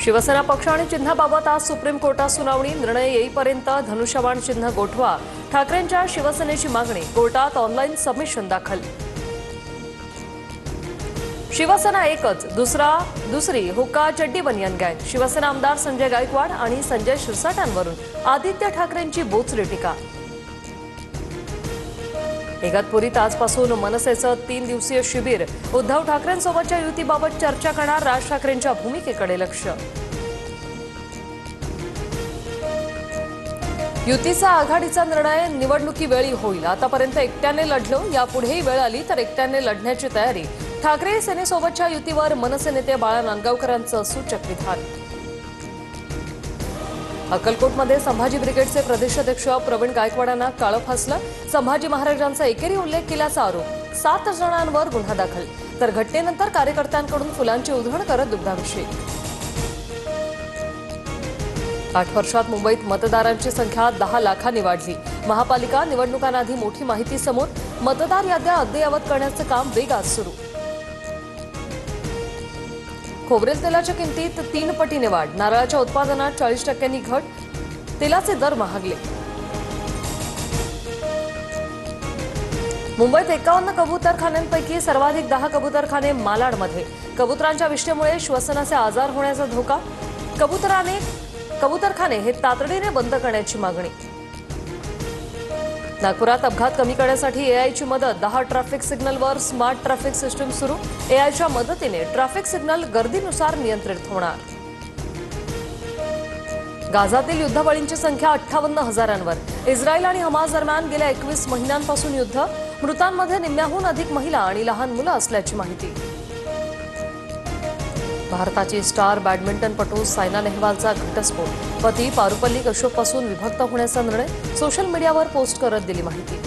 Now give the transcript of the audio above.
शिवसेना पक्ष आणि चिन्हाबाबत आज सुप्रीम कोर्टात सुनावणी। निर्णय येईपर्यंत धनुष्यबाण चिन्ह गोठवा। ठाकरेंच्या शिवसेनेची मागणी। कोर्टात ऑनलाईन सबमिशन दाखल। शिवसेना एकच, दुसरी हुक्का चड्डी बनियान गँग। शिवसेना आमदार संजय गायकवाड आणि संजय शिरसाटांवरून आदित्य ठाकरेंची बोचरी टीका। इगतपुरीत आजपासून मनसेचं 3 दिवसीय शिबिर। उद्धव ठाकरेंसोबतच्या युतीबाबत चर्चा करणार। राज ठाकरेंच्या भूमिकेकडे लक्ष। युतीचा आघाडीचा निर्णय निवडणुकीवेळी होईल। आतापर्यंत एकट्याने लढलो, यापुढेही वेळ आली तर एकट्याने लढण्याची तयारी। ठाकरे सेनेसोबतच्या युतीवर मनसे नेते बाळा नांदगावकरांचं सूचक विधान। अक्कलकोटमध्ये संभाजी ब्रिगेडचे प्रदेशाध्यक्ष प्रवीण गायकवाडांना काळं फासलं। संभाजी महाराजांचा एकेरी उल्लेख केल्याचा आरोप। 7 जणांवर गुन्हा दाखल। तर घटनेनंतर कार्यकर्त्यांकडून फुलांची उधळण करत दुग्धाभिषेक। 8 वर्षात मुंबईत मतदारांची संख्या 10 लाखांनी वाढली। महापालिका निवडणुकांआधी मोठी माहिती समोर। मतदार याद्या अद्ययावत करण्याचं काम वेगात सुरू। खोबरेल तेलाच्या किमतीत 3 पटीने वाढ। नारळाच्या उत्पादनात 40% घट। तेलाचे दर महागले। मुंबईत 51 कबूतरखान्यांपैकी सर्वाधिक 10 कबूतरखाने मालाडमध्ये। कबुतरांच्या विष्ठेमुळे श्वसनाचे आजार होण्याचा धोका। कबूतरखाने हे तातडीने बंद करण्याची मागणी। नागपुरात अपघात कमी करण्यासाठी एआयची मदत। 10 ट्रॅफिक सिग्नलवर स्मार्ट ट्रॅफिक सिस्टीम सुरू। एआयच्या मदतीने ट्रॅफिक सिग्नल गर्दीनुसार नियंत्रित होणार। गाझातील युद्धबळींची संख्या 58,000वर। इस्रायल आणि हमास दरम्यान गेल्या 21 महिन्यांपासून युद्ध। मृतांमध्ये निम्म्याहून अधिक महिला आणि लहान मुलं असल्याची माहिती। भारताची स्टार बॅडमिंटनपटू सायना नेहवालचा घटस्फोट। पती पारुपल्ली कश्यपपासून विभक्त होण्याचा निर्णय। सोशल मीडियावर पोस्ट करत दिली माहिती।